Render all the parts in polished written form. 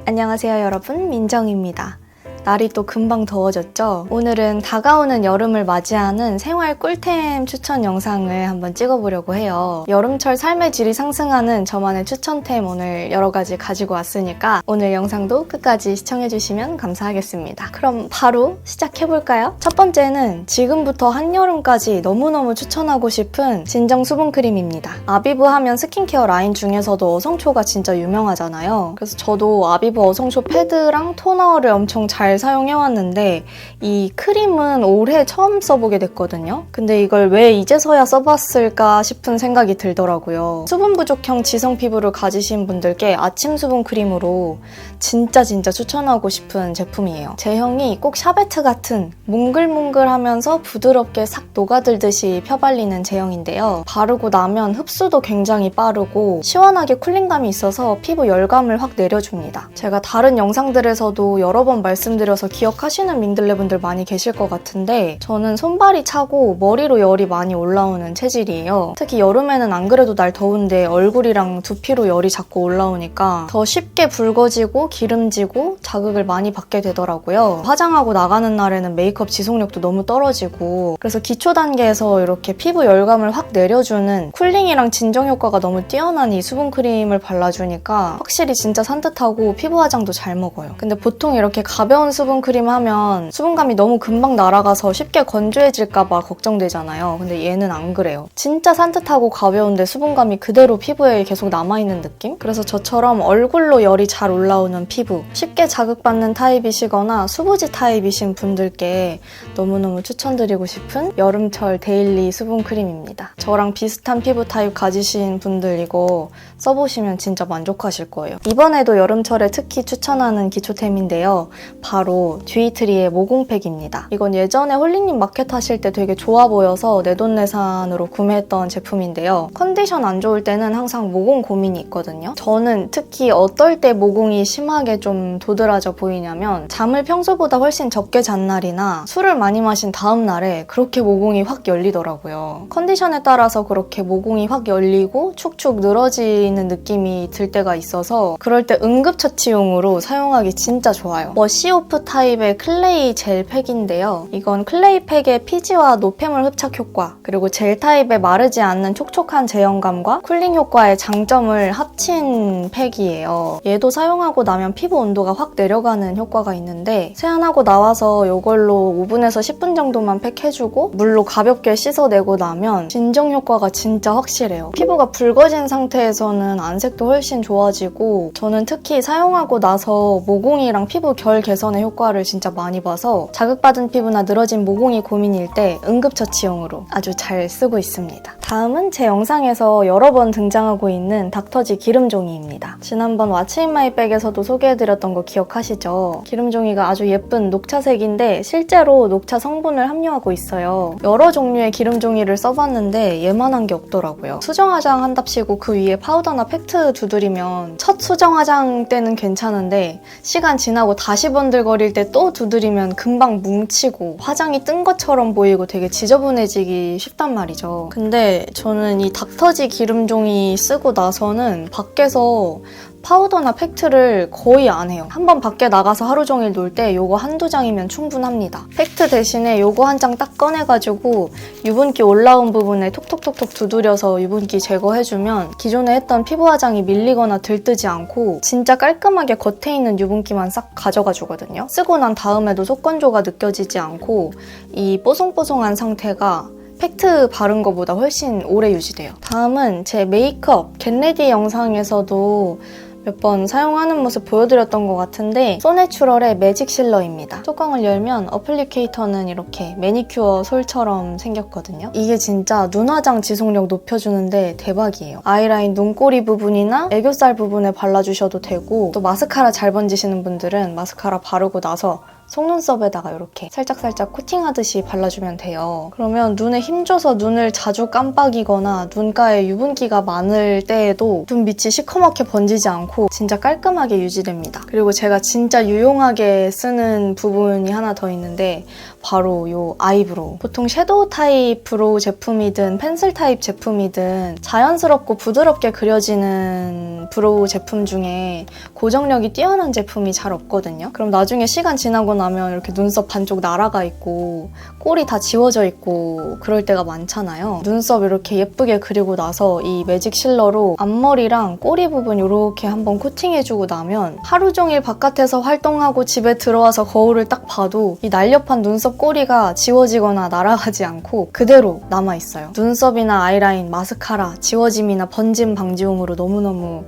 안녕하세요 여러분, 민정입니다. 날이 또 금방 더워졌죠? 오늘은 다가오는 여름을 맞이하는 생활 꿀템 추천 영상을 한번 찍어보려고 해요. 여름철 삶의 질이 상승하는 저만의 추천템 오늘 여러 가지 가지고 왔으니까 오늘 영상도 끝까지 시청해주시면 감사하겠습니다. 그럼 바로 시작해볼까요? 첫 번째는 지금부터 한여름까지 너무너무 추천하고 싶은 진정 수분크림입니다. 아비브 하면 스킨케어 라인 중에서도 어성초가 진짜 유명하잖아요. 그래서 저도 아비브 어성초 패드랑 토너를 엄청 잘 사용해왔는데 이 크림은 올해 처음 써보게 됐거든요. 근데 이걸 왜 이제서야 써봤을까 싶은 생각이 들더라고요. 수분 부족형 지성 피부를 가지신 분들께 아침 수분 크림으로 진짜 추천하고 싶은 제품이에요. 제형이 꼭 샤베트 같은 몽글몽글하면서 부드럽게 싹 녹아들듯이 펴발리는 제형인데요. 바르고 나면 흡수도 굉장히 빠르고 시원하게 쿨링감이 있어서 피부 열감을 확 내려줍니다. 제가 다른 영상들에서도 여러 번 말씀드려서 기억하시는 민들레분들 많이 계실 것 같은데 저는 손발이 차고 머리로 열이 많이 올라오는 체질이에요. 특히 여름에는 안 그래도 날 더운데 얼굴이랑 두피로 열이 자꾸 올라오니까 더 쉽게 붉어지고 기름지고 자극을 많이 받게 되더라고요. 화장하고 나가는 날에는 메이크업 지속력도 너무 떨어지고 그래서 기초 단계에서 이렇게 피부 열감을 확 내려주는 쿨링이랑 진정 효과가 너무 뛰어난 이 수분크림을 발라주니까 확실히 진짜 산뜻하고 피부 화장도 잘 먹어요. 근데 보통 이렇게 가벼운 수분크림 하면 수분감이 너무 금방 날아가서 쉽게 건조해질까봐 걱정되잖아요. 근데 얘는 안 그래요. 진짜 산뜻하고 가벼운데 수분감이 그대로 피부에 계속 남아있는 느낌? 그래서 저처럼 얼굴로 열이 잘 올라오는 피부, 쉽게 자극받는 타입이시거나 수부지 타입이신 분들께 너무너무 추천드리고 싶은 여름철 데일리 수분크림입니다. 저랑 비슷한 피부 타입 가지신 분들 이거 써보시면 진짜 만족하실 거예요. 이번에도 여름철에 특히 추천하는 기초템인데요. 바로 듀이트리의 모공팩입니다. 이건 예전에 홀리님 마켓 하실 때 되게 좋아 보여서 내돈내산으로 구매했던 제품인데요. 컨디션 안 좋을 때는 항상 모공 고민이 있거든요. 저는 특히 어떨 때 모공이 심하게 좀 도드라져 보이냐면 잠을 평소보다 훨씬 적게 잔 날이나 술을 많이 마신 다음 날에 그렇게 모공이 확 열리더라고요. 컨디션에 따라서 그렇게 모공이 확 열리고 축축 늘어지는 느낌이 들 때가 있어서 그럴 때 응급처치용으로 사용하기 진짜 좋아요. 워시오프 타입의 클레이 젤 팩인데요. 이건 클레이 팩의 피지와 노폐물 흡착 효과 그리고 젤 타입의 마르지 않는 촉촉한 제형감과 쿨링 효과의 장점을 합친 팩이에요. 얘도 사용하고 나면 피부 온도가 확 내려가는 효과가 있는데 세안하고 나와서 이걸로 5분에서 10분 정도만 팩해주고 물로 가볍게 씻어내고 나면 진정 효과가 진짜 확실해요. 피부가 붉어진 상태에서는 안색도 훨씬 좋아지고 저는 특히 사용하고 나서 모공이랑 피부 결 개선의 효과를 진짜 많이 봐서 자극받은 피부나 늘어진 모공이 고민일 때 응급처치용으로 아주 잘 쓰고 있습니다. 다음은 제 영상에서 여러 번 등장하고 있는 닥터지 기름종이입니다. 지난번 왓츠 인 마이 백에서도 소개해드렸던 거 기억하시죠? 기름종이가 아주 예쁜 녹차색인데 실제로 녹차 성분을 함유하고 있어요. 여러 종류의 기름종이를 써봤는데 얘만한 게 없더라고요. 수정화장 한답시고 그 위에 파우더나 팩트 두드리면 첫 수정화장 때는 괜찮은데 시간 지나고 다시 번들거릴 때 또 두드리면 금방 뭉치고 화장이 뜬 것처럼 보이고 되게 지저분해지기 쉽단 말이죠. 근데 저는 이 닥터지 기름종이 쓰고 나서는 밖에서 파우더나 팩트를 거의 안 해요. 한번 밖에 나가서 하루 종일 놀 때 요거 한두 장이면 충분합니다. 팩트 대신에 요거 한 장 딱 꺼내가지고 유분기 올라온 부분에 톡톡톡톡 두드려서 유분기 제거해주면 기존에 했던 피부 화장이 밀리거나 들뜨지 않고 진짜 깔끔하게 겉에 있는 유분기만 싹 가져가주거든요. 쓰고 난 다음에도 속건조가 느껴지지 않고 이 뽀송뽀송한 상태가 팩트 바른 거보다 훨씬 오래 유지돼요. 다음은 제 메이크업 겟레디 영상에서도 몇 번 사용하는 모습 보여드렸던 것 같은데 소내추럴의 매직 실러입니다. 뚜껑을 열면 어플리케이터는 이렇게 매니큐어 솔처럼 생겼거든요. 이게 진짜 눈화장 지속력 높여주는데 대박이에요. 아이라인 눈꼬리 부분이나 애교살 부분에 발라주셔도 되고 또 마스카라 잘 번지시는 분들은 마스카라 바르고 나서 속눈썹에다가 이렇게 살짝살짝 코팅하듯이 발라주면 돼요. 그러면 눈에 힘줘서 눈을 자주 깜빡이거나 눈가에 유분기가 많을 때에도 눈 밑이 시커멓게 번지지 않고 진짜 깔끔하게 유지됩니다. 그리고 제가 진짜 유용하게 쓰는 부분이 하나 더 있는데 바로 이 아이브로우. 보통 섀도우 타입 브로우 제품이든 펜슬 타입 제품이든 자연스럽고 부드럽게 그려지는 있는 브로우 제품 중에 고정력이 뛰어난 제품이 잘 없거든요. 그럼 나중에 시간 지나고 나면 이렇게 눈썹 반쪽 날아가 있고 꼬리 다 지워져 있고 그럴 때가 많잖아요. 눈썹 이렇게 예쁘게 그리고 나서 이 매직 실러로 앞머리랑 꼬리 부분 이렇게 한번 코팅해주고 나면 하루 종일 바깥에서 활동하고 집에 들어와서 거울을 딱 봐도 이 날렵한 눈썹 꼬리가 지워지거나 날아가지 않고 그대로 남아있어요. 눈썹이나 아이라인, 마스카라, 지워짐이나 번짐 방지용으로 너무너무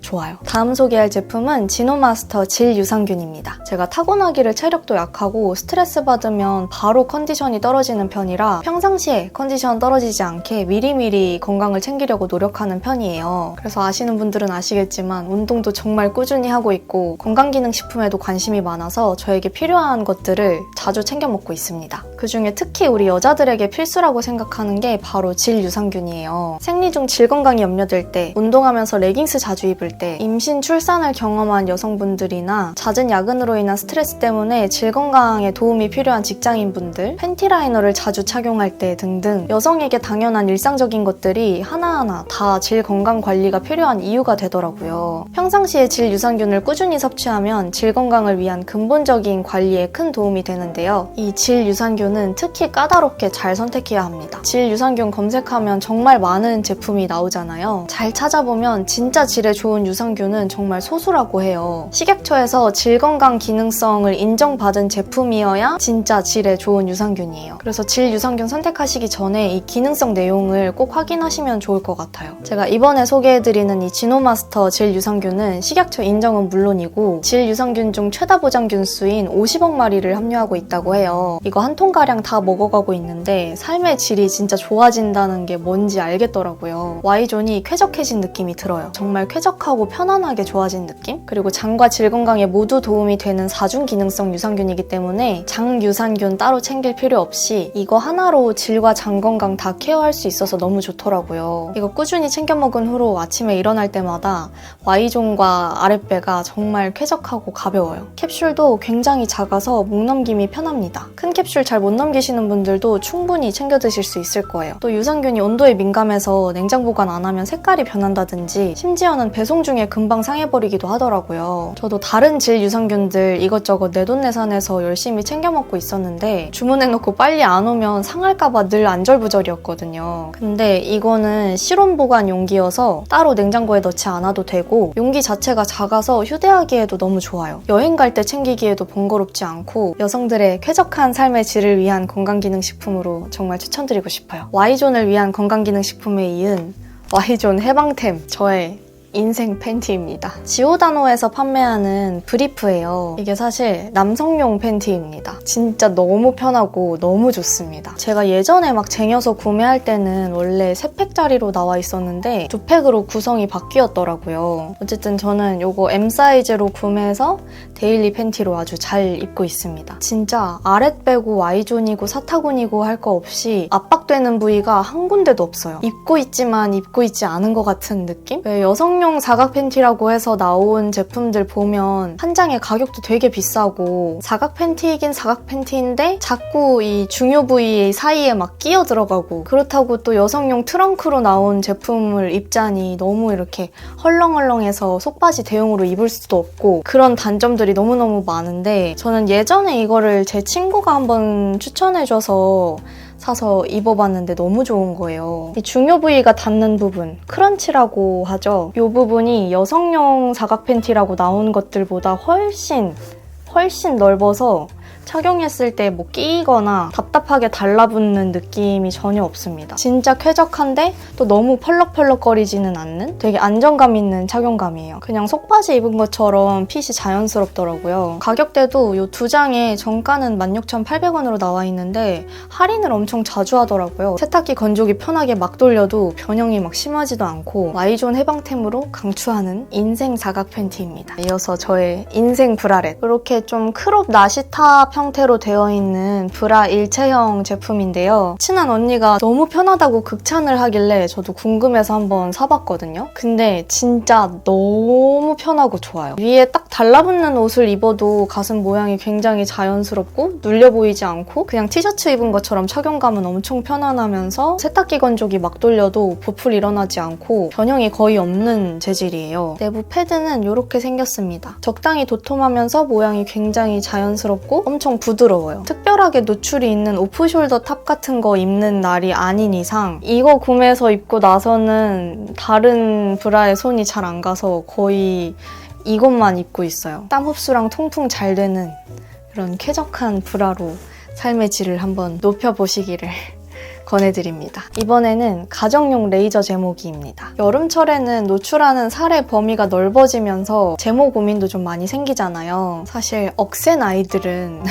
좋아요. 다음 소개할 제품은 지노마스터 질 유산균입니다. 제가 타고나기를 체력도 약하고 스트레스 받으면 바로 컨디션이 떨어지는 편이라 평상시에 컨디션 떨어지지 않게 미리미리 건강을 챙기려고 노력하는 편이에요. 그래서 아시는 분들은 아시겠지만 운동도 정말 꾸준히 하고 있고 건강기능식품에도 관심이 많아서 저에게 필요한 것들을 자주 챙겨 먹고 있습니다. 그중에 특히 우리 여자들에게 필수라고 생각하는 게 바로 질 유산균이에요. 생리 중 질 건강이 염려될 때, 운동하면서 레깅스 자주 입을 때, 임신, 출산을 경험한 여성분들이나 잦은 야근으로 인한 스트레스 때문에 질 건강에 도움이 필요한 직장인분들, 팬티 라이너를 자주 착용할 때 등등 여성에게 당연한 일상적인 것들이 하나하나 다 질 건강 관리가 필요한 이유가 되더라고요. 평상시에 질 유산균을 꾸준히 섭취하면 질 건강을 위한 근본적인 관리에 큰 도움이 되는데요. 이 질 유산균은 특히 까다롭게 잘 선택해야 합니다. 질 유산균 검색하면 정말 많은 제품이 나오잖아요. 잘 찾아보면 진짜 질에 좋은 유산균은 정말 소수라고 해요. 식약처에서 질건강 기능성을 인정받은 제품이어야 진짜 질에 좋은 유산균이에요. 그래서 질 유산균 선택하시기 전에 이 기능성 내용을 꼭 확인하시면 좋을 것 같아요. 제가 이번에 소개해드리는 이 지노마스터 질 유산균은 식약처 인정은 물론이고 질 유산균 중 최다 보장균 수인 50억 마리를 함유하고 있다고 해요. 이거 한 통가량 다 먹어가고 있는데 삶의 질이 진짜 좋아진다는 게 뭔지 알겠더라고요. Y존이 쾌적해진 느낌이 들어요. 정말 쾌적하고 편안하게 좋아진 느낌? 그리고 장과 질 건강에 모두 도움이 되는 4중 기능성 유산균이기 때문에 장 유산균 따로 챙길 필요 없이 이거 하나로 질과 장 건강 다 케어할 수 있어서 너무 좋더라고요. 이거 꾸준히 챙겨 먹은 후로 아침에 일어날 때마다 Y존과 아랫배가 정말 쾌적하고 가벼워요. 캡슐도 굉장히 작아서 목 넘김이 편합니다. 큰 캡슐 잘 못 넘기시는 분들도 충분히 챙겨 드실 수 있을 거예요. 또 유산균이 온도에 민감해서 냉장 보관 안 하면 색깔이 변한다든지 심지어는 배송 중에 금방 상해버리기도 하더라고요. 저도 다른 질 유산균들 이것저것 내돈내산해서 열심히 챙겨 먹고 있었는데 주문해놓고 빨리 안 오면 상할까봐 늘 안절부절이었거든요. 근데 이거는 실온 보관 용기여서 따로 냉장고에 넣지 않아도 되고 용기 자체가 작아서 휴대하기에도 너무 좋아요. 여행 갈 때 챙기기에도 번거롭지 않고 여성들의 쾌적한 삶의 질을 위한 건강기능식품으로 정말 추천드리고 싶어요. Y존을 위한 건강기능식품에 이은 Y존 해방템, 저의 인생 팬티입니다. 지오다노에서 판매하는 브리프예요. 이게 사실 남성용 팬티입니다. 진짜 너무 편하고 너무 좋습니다. 제가 예전에 막 쟁여서 구매할 때는 원래 3팩짜리로 나와 있었는데 2팩으로 구성이 바뀌었더라고요. 어쨌든 저는 이거 M 사이즈로 구매해서 데일리 팬티로 아주 잘 입고 있습니다. 진짜 아랫 빼고 Y존이고 사타구니고 할 거 없이 압박되는 부위가 한 군데도 없어요. 입고 있지만 입고 있지 않은 것 같은 느낌? 왜 여성용 사각 팬티라고 해서 나온 제품들 보면 한 장에 가격도 되게 비싸고 사각 팬티이긴 사각 팬티인데 자꾸 이 중요 부위 사이에 막 끼어 들어가고 그렇다고 또 여성용 트렁크로 나온 제품을 입자니 너무 이렇게 헐렁헐렁해서 속바지 대용으로 입을 수도 없고 그런 단점들이 너무너무 많은데 저는 예전에 이거를 제 친구가 한번 추천해줘서 사서 입어봤는데 너무 좋은 거예요. 이 중요 부위가 닿는 부분, 크런치라고 하죠. 이 부분이 여성용 사각 팬티라고 나온 것들보다 훨씬 넓어서 착용했을 때 뭐 끼거나 답답하게 달라붙는 느낌이 전혀 없습니다. 진짜 쾌적한데 또 너무 펄럭펄럭거리지는 않는 되게 안정감 있는 착용감이에요. 그냥 속바지 입은 것처럼 핏이 자연스럽더라고요. 가격대도 이 2장에 정가는 16,800원으로 나와 있는데 할인을 엄청 자주 하더라고요. 세탁기 건조기 편하게 막 돌려도 변형이 막 심하지도 않고 Y존 해방템으로 강추하는 인생 사각 팬티입니다. 이어서 저의 인생 브라렛. 이렇게 좀 크롭 나시타 장갑 형태로 되어 있는 브라 일체형 제품인데요. 친한 언니가 너무 편하다고 극찬을 하길래 저도 궁금해서 한번 사봤거든요. 근데 진짜 너무 편하고 좋아요. 위에 딱 달라붙는 옷을 입어도 가슴 모양이 굉장히 자연스럽고 눌려 보이지 않고 그냥 티셔츠 입은 것처럼 착용감은 엄청 편안하면서 세탁기 건조기 막 돌려도 부풀 일어나지 않고 변형이 거의 없는 재질이에요. 내부 패드는 이렇게 생겼습니다. 적당히 도톰하면서 모양이 굉장히 자연스럽고 엄청 부드러워요. 특별하게 노출이 있는 오프숄더 탑 같은 거 입는 날이 아닌 이상 이거 구매해서 입고 나서는 다른 브라에 손이 잘 안 가서 거의 이것만 입고 있어요. 땀 흡수랑 통풍 잘 되는 이런 쾌적한 브라로 삶의 질을 한번 높여보시기를 권해드립니다. 이번에는 가정용 레이저 제모기입니다. 여름철에는 노출하는 살의 범위가 넓어지면서 제모 고민도 좀 많이 생기잖아요. 사실 억센 아이들은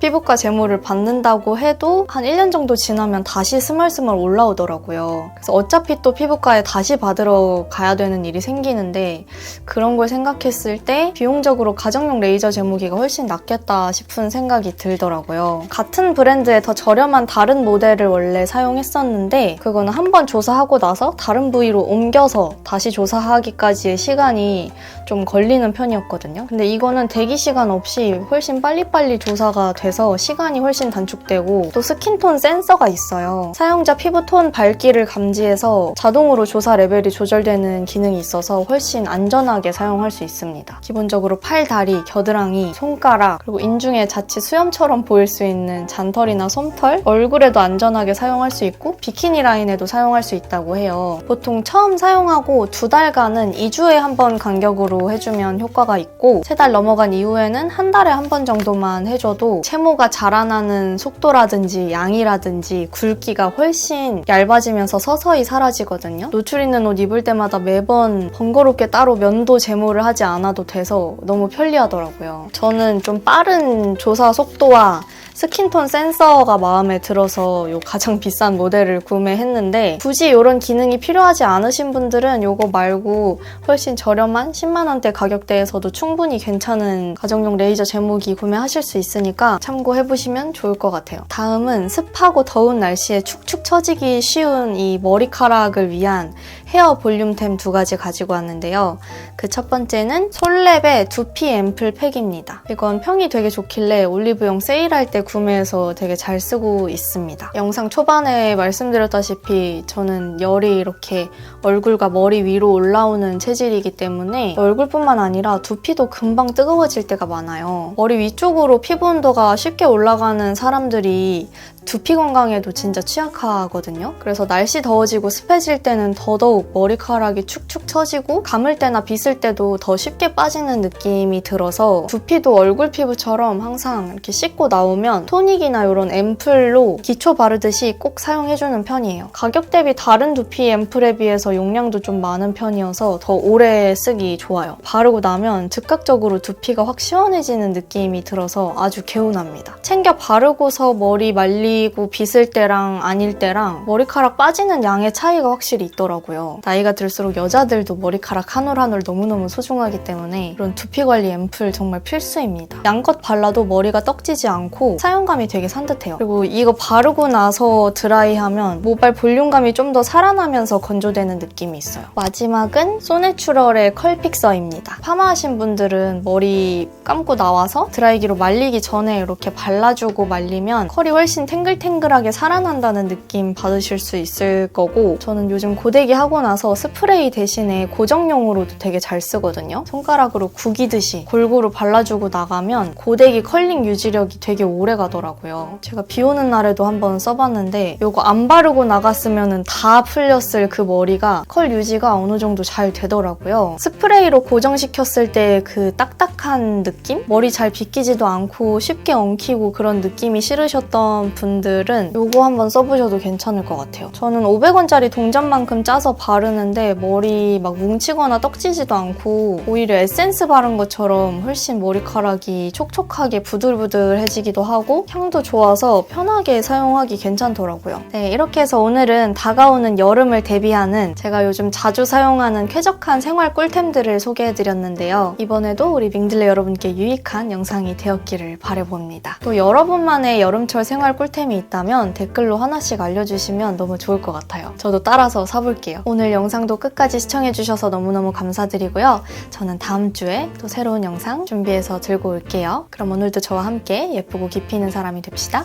피부과 제모를 받는다고 해도 한 1년 정도 지나면 다시 스멀스멀 올라오더라고요. 그래서 어차피 또 피부과에 다시 받으러 가야 되는 일이 생기는데 그런 걸 생각했을 때 비용적으로 가정용 레이저 제모기가 훨씬 낫겠다 싶은 생각이 들더라고요. 같은 브랜드의 더 저렴한 다른 모델을 원래 사용했었는데 그거는 한번 조사하고 나서 다른 부위로 옮겨서 다시 조사하기까지의 시간이 좀 걸리는 편이었거든요. 근데 이거는 대기 시간 없이 훨씬 빨리빨리 조사가 돼서 시간이 훨씬 단축되고 또 스킨톤 센서가 있어요. 사용자 피부톤 밝기를 감지해서 자동으로 조사 레벨이 조절되는 기능이 있어서 훨씬 안전하게 사용할 수 있습니다. 기본적으로 팔, 다리, 겨드랑이, 손가락 그리고 인중에 자칫 수염처럼 보일 수 있는 잔털이나 솜털, 얼굴에도 안전하게 사용할 수 있고 비키니 라인에도 사용할 수 있다고 해요. 보통 처음 사용하고 2달간은 2주에 한 번 간격으로 해주면 효과가 있고 3달 넘어간 이후에는 한 달에 한 번 정도만 해줘도 채모가 자라나는 속도라든지 양이라든지 굵기가 훨씬 얇아지면서 서서히 사라지거든요. 노출 있는 옷 입을 때마다 매번 번거롭게 따로 면도 제모를 하지 않아도 돼서 너무 편리하더라고요. 저는 좀 빠른 조사 속도와 스킨톤 센서가 마음에 들어서 요 가장 비싼 모델을 구매했는데 굳이 이런 기능이 필요하지 않으신 분들은 요거 말고 훨씬 저렴한 10만 원대 가격대에서도 충분히 괜찮은 가정용 레이저 제모기 구매하실 수 있으니까 참고해보시면 좋을 것 같아요. 다음은 습하고 더운 날씨에 축축 처지기 쉬운 이 머리카락을 위한 헤어 볼륨템 2가지 가지고 왔는데요. 그 첫 번째는 솔랩의 두피 앰플 팩입니다. 이건 평이 되게 좋길래 올리브영 세일할 때 구매해서 되게 잘 쓰고 있습니다. 영상 초반에 말씀드렸다시피 저는 열이 이렇게 얼굴과 머리 위로 올라오는 체질이기 때문에 얼굴뿐만 아니라 두피도 금방 뜨거워질 때가 많아요. 머리 위쪽으로 피부 온도가 쉽게 올라가는 사람들이 두피 건강에도 진짜 취약하거든요. 그래서 날씨 더워지고 습해질 때는 더더욱 머리카락이 축축 처지고 감을 때나 빗을 때도 더 쉽게 빠지는 느낌이 들어서 두피도 얼굴 피부처럼 항상 이렇게 씻고 나오면 토닉이나 이런 앰플로 기초 바르듯이 꼭 사용해주는 편이에요. 가격 대비 다른 두피 앰플에 비해서 용량도 좀 많은 편이어서 더 오래 쓰기 좋아요. 바르고 나면 즉각적으로 두피가 확 시원해지는 느낌이 들어서 아주 개운합니다. 챙겨 바르고서 머리 말리고 빗을 때랑 아닐 때랑 머리카락 빠지는 양의 차이가 확실히 있더라고요. 나이가 들수록 여자들도 머리카락 한 올 한 올 너무너무 소중하기 때문에 이런 두피 관리 앰플 정말 필수입니다. 양껏 발라도 머리가 떡지지 않고 사용감이 되게 산뜻해요. 그리고 이거 바르고 나서 드라이하면 모발 볼륨감이 좀 더 살아나면서 건조되는 느낌이 있어요. 마지막은 소내추럴의 컬 픽서입니다. 파마하신 분들은 머리 감고 나와서 드라이기로 말리기 전에 이렇게 발라주고 말리면 컬이 훨씬 탱글탱글하게 살아난다는 느낌 받으실 수 있을 거고 저는 요즘 고데기 하고 나서 스프레이 대신에 고정용으로도 되게 잘 쓰거든요. 손가락으로 구기듯이 골고루 발라주고 나가면 고데기 컬링 유지력이 되게 오래 가더라고요. 제가 비 오는 날에도 한번 써봤는데 이거 안 바르고 나갔으면 다 풀렸을 그 머리가 컬 유지가 어느 정도 잘 되더라고요. 스프레이로 고정시켰을 때 그 딱딱한 느낌? 머리 잘 빗기지도 않고 쉽게 엉키고 그런 느낌이 싫으셨던 분 분들은 이거 한번 써보셔도 괜찮을 것 같아요. 저는 500원짜리 동전만큼 짜서 바르는데 머리 막 뭉치거나 떡지지도 않고 오히려 에센스 바른 것처럼 훨씬 머리카락이 촉촉하게 부들부들해지기도 하고 향도 좋아서 편하게 사용하기 괜찮더라고요. 네, 이렇게 해서 오늘은 다가오는 여름을 대비하는 제가 요즘 자주 사용하는 쾌적한 생활 꿀템들을 소개해드렸는데요. 이번에도 우리 밍들레 여러분께 유익한 영상이 되었기를 바라봅니다. 또 여러분만의 여름철 생활 꿀템이 있다면 댓글로 하나씩 알려주시면 너무 좋을 것 같아요. 저도 따라서 사볼게요. 오늘 영상도 끝까지 시청해주셔서 너무너무 감사드리고요. 저는 다음 주에 또 새로운 영상 준비해서 들고 올게요. 그럼 오늘도 저와 함께 예쁘고 깊이 있는 사람이 됩시다.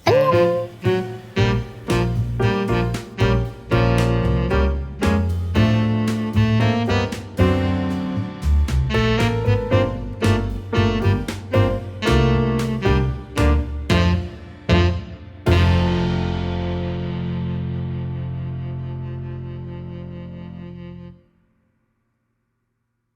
안녕!